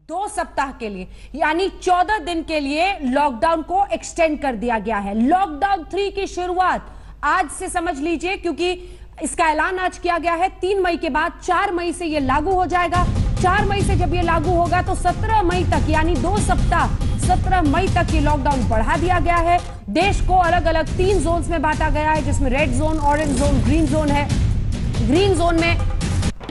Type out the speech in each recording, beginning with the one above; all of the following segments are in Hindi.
2 सप्ताह के लिए यानी 14 दिन के लिए लॉकडाउन को एक्सटेंड कर दिया गया है। लॉकडाउन 3 की शुरुआत आज से समझ लीजिए, क्योंकि इसका ऐलान आज किया गया है। 3 मई के बाद 4 मई से यह लागू हो जाएगा। 4 मई से जब यह लागू होगा तो 17 मई तक यानी 2 सप्ताह 17 मई तक ये लॉकडाउन बढ़ा दिया गया है। देश को अलग अलग 3 जोन्स में बांटा गया है, जिसमें red zone, orange zone, green zone है। ग्रीन जोन में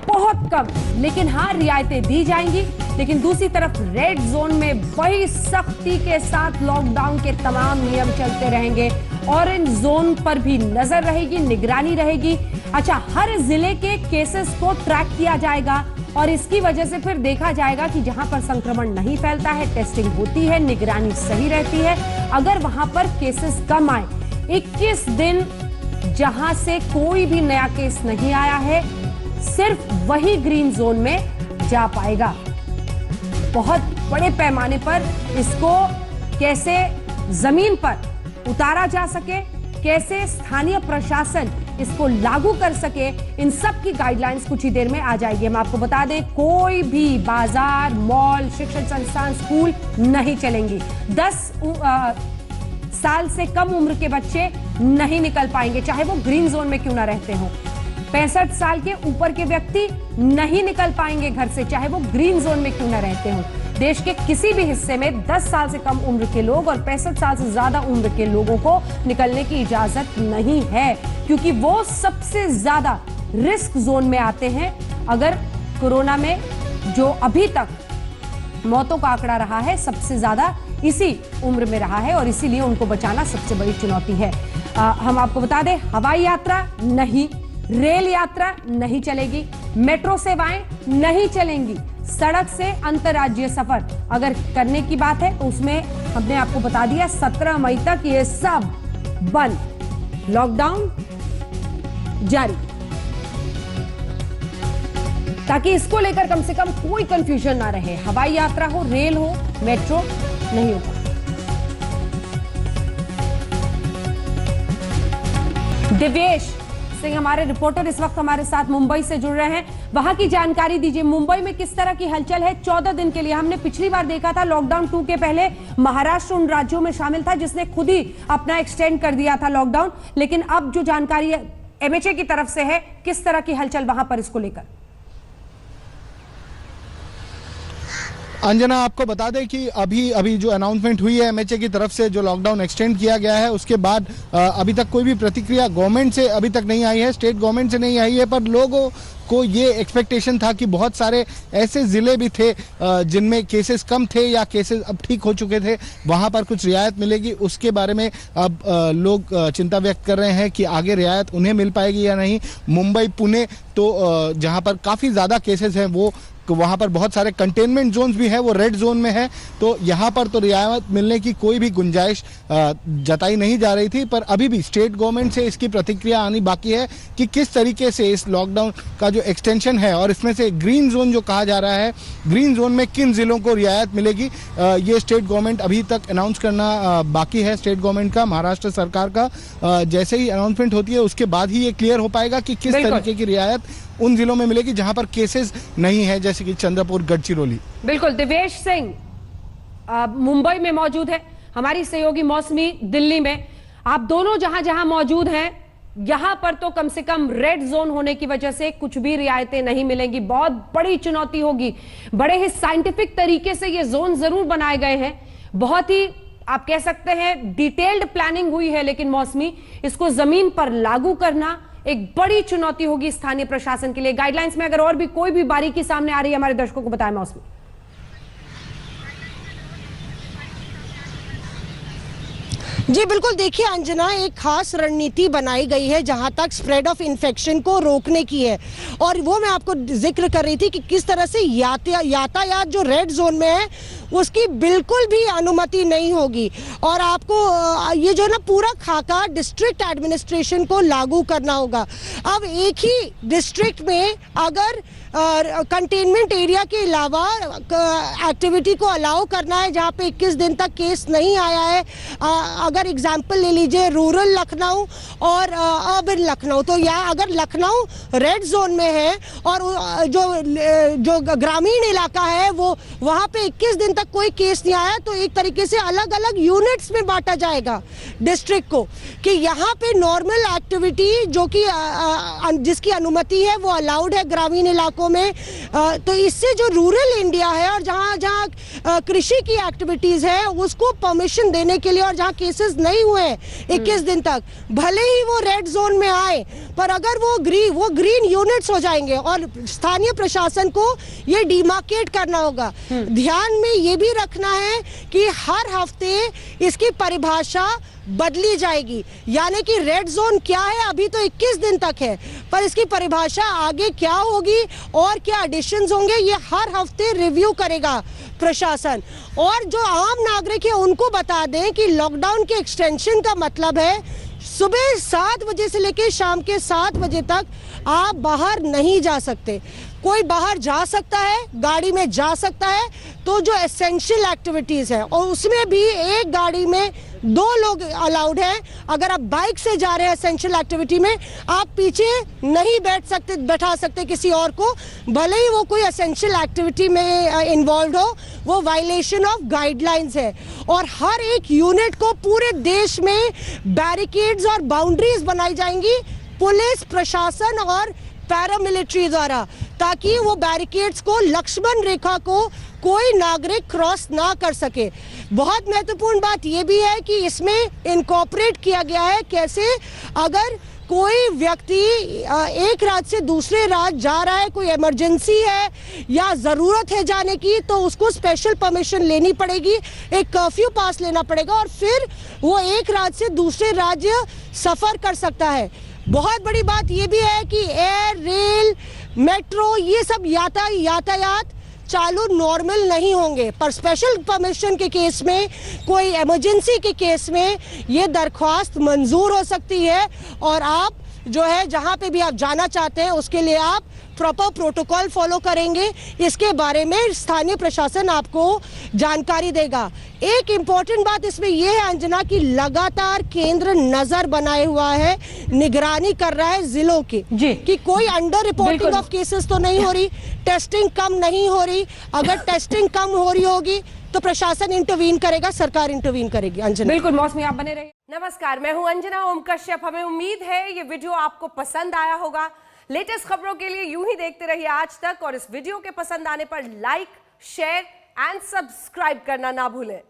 बहुत कम लेकिन हाँ रियायतें दी जाएंगी, लेकिन दूसरी तरफ रेड जोन में वही सख्ती के साथ लॉकडाउन के तमाम नियम चलते रहेंगे। ऑरेंज जोन पर भी नजर रहेगी, निगरानी रहेगी। अच्छा, हर जिले के केसेस को ट्रैक किया जाएगा और इसकी वजह से फिर देखा जाएगा कि जहां पर संक्रमण नहीं फैलता है, टेस्टिंग होती है, निगरानी सही रहती है। अगर वहां पर केसेस कम आए, 21 दिन जहां से कोई भी नया केस नहीं आया है, सिर्फ वही ग्रीन जोन में जा पाएगा। बहुत बड़े पैमाने पर इसको कैसे जमीन पर उतारा जा सके, कैसे स्थानीय प्रशासन इसको लागू कर सके, इन सब की गाइडलाइंस कुछ ही देर में आ जाएगी। हम आपको बता दें, कोई भी बाजार, मॉल, शिक्षण संस्थान, स्कूल नहीं चलेंगी। 10 साल से कम उम्र के बच्चे नहीं निकल पाएंगे, चाहे वो ग्रीन जोन में क्यों ना रहते हो। 65 साल के ऊपर के व्यक्ति नहीं निकल पाएंगे घर से, चाहे वो ग्रीन जोन में क्यों ना रहते हो। देश के किसी भी हिस्से में 10 साल से कम उम्र के लोग और 65 साल से ज्यादा उम्र के लोगों को निकलने की इजाजत नहीं है, क्योंकि वो सबसे ज्यादा रिस्क जोन में आते हैं। अगर कोरोना में जो अभी तक मौतों का आंकड़ा रहा है, सबसे ज्यादा इसी उम्र में रहा है और इसीलिए उनको बचाना सबसे बड़ी चुनौती है। हम आपको बता दें, हवाई यात्रा नहीं, रेल यात्रा नहीं चलेगी, मेट्रो सेवाएं नहीं चलेंगी, सड़क से अंतर्राज्यीय सफर अगर करने की बात है तो उसमें हमने आपको बता दिया 17 मई तक ये सब बंद, लॉकडाउन जारी, ताकि इसको लेकर कम से कम कोई कंफ्यूजन ना रहे। हवाई यात्रा हो, रेल हो, मेट्रो नहीं होगा। दिव्येश सिंह हमारे रिपोर्टर इस वक्त हमारे साथ मुंबई से जुड़ रहे हैं, वहां की जानकारी दीजिए। मुंबई में किस तरह की हलचल है 14 दिन के लिए? हमने पिछली बार देखा था लॉकडाउन 2 के पहले महाराष्ट्र उन राज्यों में शामिल था जिसने खुद ही अपना एक्सटेंड कर दिया था लॉकडाउन, लेकिन अब जो जानकारी एमएचए की तरफ से है, किस तरह की हलचल वहां पर इसको लेकर? अंजना, आपको बता दें कि अभी जो अनाउंसमेंट हुई है एमएचए की तरफ से, जो लॉकडाउन एक्सटेंड किया गया है, उसके बाद अभी तक कोई भी प्रतिक्रिया गवर्नमेंट से अभी तक नहीं आई है, स्टेट गवर्नमेंट से नहीं आई है। पर लोगों को ये एक्सपेक्टेशन था कि बहुत सारे ऐसे ज़िले भी थे जिनमें केसेस कम थे या केसेस अब ठीक हो चुके थे, वहाँ पर कुछ रियायत मिलेगी। उसके बारे में अब लोग चिंता व्यक्त कर रहे हैं कि आगे रियायत उन्हें मिल पाएगी या नहीं। मुंबई, पुणे तो जहाँ पर काफ़ी ज़्यादा केसेस हैं, वो वहाँ पर बहुत सारे कंटेनमेंट जोन्स भी है, वो रेड जोन में है, तो यहाँ पर तो रियायत मिलने की कोई भी गुंजाइश जताई नहीं जा रही थी। पर अभी भी स्टेट गवर्नमेंट से इसकी प्रतिक्रिया आनी बाकी है कि किस तरीके से इस लॉकडाउन का जो एक्सटेंशन है और इसमें से ग्रीन जोन जो कहा जा रहा है, ग्रीन जोन में किन जिलों को रियायत मिलेगी, ये स्टेट गवर्नमेंट अभी तक अनाउंस करना बाकी है। स्टेट गवर्नमेंट का, महाराष्ट्र सरकार का, जैसे ही अनाउंसमेंट होती है उसके बाद ही ये क्लियर हो पाएगा कि किस तरीके की रियायत उन जिलों में मिलेगी जहां पर केसेस नहीं है, जैसे कि चंद्रपुर, गढ़चिरौली। बिल्कुल, दिव्येश सिंह मुंबई में मौजूद है, हमारी सहयोगी मौसमी दिल्ली में। आप दोनों जहां जहां मौजूद हैं, यहां पर तो कम से कम रेड जोन होने की वजह से कुछ भी रियायतें नहीं मिलेंगी। बहुत बड़ी चुनौती होगी। बड़े ही साइंटिफिक तरीके से ये जोन जरूर बनाए गए हैं, बहुत ही आप कह सकते हैं डिटेल्ड प्लानिंग हुई है, लेकिन मौसमी इसको जमीन पर लागू करना एक बड़ी चुनौती होगी स्थानीय प्रशासन के लिए। गाइडलाइंस में अगर और भी कोई भी बारीकी सामने आ रही है, हमारे दर्शकों को बताएं मौसमी। जी बिल्कुल, देखिए अंजना, एक खास रणनीति बनाई गई है जहां तक स्प्रेड ऑफ इन्फेक्शन को रोकने की है, और वो मैं आपको जिक्र कर रही थी कि किस तरह से यातायात जो रेड जोन में है उसकी बिल्कुल भी अनुमति नहीं होगी। और आपको ये जो ना पूरा खाका डिस्ट्रिक्ट एडमिनिस्ट्रेशन को लागू करना होगा। अब एक ही डिस्ट्रिक्ट में अगर कंटेनमेंट एरिया के अलावा एक्टिविटी को अलाउ करना है जहाँ पे 21 दिन तक केस नहीं आया है। अगर एग्जांपल ले लीजिए रूरल लखनऊ और अर्बन लखनऊ, तो यहाँ अगर लखनऊ रेड जोन में है और जो ग्रामीण इलाका है वो वहाँ पे 21 दिन तक कोई केस नहीं आया, तो एक तरीके से अलग अलग यूनिट्स में बांटा जाएगा डिस्ट्रिक्ट को कि यहाँ पे नॉर्मल एक्टिविटी जो कि जिसकी अनुमति है वो अलाउड है ग्रामीण इलाकों में। तो इससे जो रूरल इंडिया है और जहाँ जहाँ कृषि की एक्टिविटीज है उसको परमिशन देने के लिए, और जहाँ केसेस नहीं हुए 21 दिन तक, भले ही वो रेड जोन में आए पर अगर वो ग्रीन यूनिट्स हो जाएंगे और स्थानीय प्रशासन को ये डिमार्केट करना होगा। ध्यान में ये भी रखना है कि हर हफ्ते इसकी परिभाषा बदली जाएगी, यानी कि रेड जोन क्या है अभी तो 21 दिन तक है, पर इसकी परिभाषा आगे क्या होगी और क्या एडिशंस होंगे ये हर हफ्ते रिव्यू करेगा प्रशासन। और जो आम नागरिक है उनको बता दें कि लॉकडाउन के एक्सटेंशन का मतलब है सुबह 7 बजे से लेकर शाम के 7 बजे तक आप बाहर नहीं जा सकते। कोई बाहर जा सकता है, गाड़ी में जा सकता है, तो जो एसेंशियल एक्टिविटीज है और उसमें भी एक गाड़ी में 2 लोग अलाउड है। अगर आप बाइक से जा रहे हैं एसेंशियल एक्टिविटी में, आप पीछे नहीं बैठा सकते किसी और को, भले ही वो कोई एसेंशियल एक्टिविटी में इन्वॉल्व हो, वो वायलेशन ऑफ गाइडलाइंस है। और हर एक यूनिट को पूरे देश में बैरिकेड्स और बाउंड्रीज बनाई जाएंगी पुलिस प्रशासन और पैरामिलिट्री द्वारा, ताकि वो बैरिकेड्स को, लक्ष्मण रेखा को कोई नागरिक क्रॉस ना कर सके। बहुत महत्वपूर्ण बात यह भी है कि इसमें इनकॉर्पोरेट किया गया है कैसे अगर कोई व्यक्ति एक राज्य से दूसरे राज्य जा रहा है, कोई इमरजेंसी है या जरूरत है जाने की, तो उसको स्पेशल परमिशन लेनी पड़ेगी, एक कर्फ्यू पास लेना पड़ेगा और फिर वो एक राज्य से दूसरे राज्य सफर कर सकता है। बहुत बड़ी बात यह भी है कि एयर, रेल, मेट्रो ये सब यातायात चालू नॉर्मल नहीं होंगे, पर स्पेशल परमिशन के केस में, कोई इमरजेंसी के केस में ये दरख्वास्त मंजूर हो सकती है और आप जो है जहां पे भी आप जाना चाहते हैं उसके लिए आप प्रॉपर प्रोटोकॉल फॉलो करेंगे। इसके बारे में स्थानीय प्रशासन आपको जानकारी देगा। एक इम्पॉर्टेंट बात इसमें यह है अंजना की लगातार केंद्र नजर बनाए हुआ है, निगरानी कर रहा है जिलों की कि कोई अंडर रिपोर्टिंग ऑफ केसेस तो नहीं हो रही, टेस्टिंग कम नहीं हो रही। अगर टेस्टिंग कम हो रही होगी तो प्रशासन इंटरवीन करेगा, सरकार इंटरवीन करेगी। अंजना बिल्कुल मौसमी, आप बने रहिए। नमस्कार, मैं हूं अंजना ओम कश्यप। हमें उम्मीद है ये वीडियो आपको पसंद आया होगा। लेटेस्ट खबरों के लिए यूं ही देखते रहिए आज तक, और इस वीडियो के पसंद आने पर लाइक, शेयर एंड सब्सक्राइब करना ना भूलें।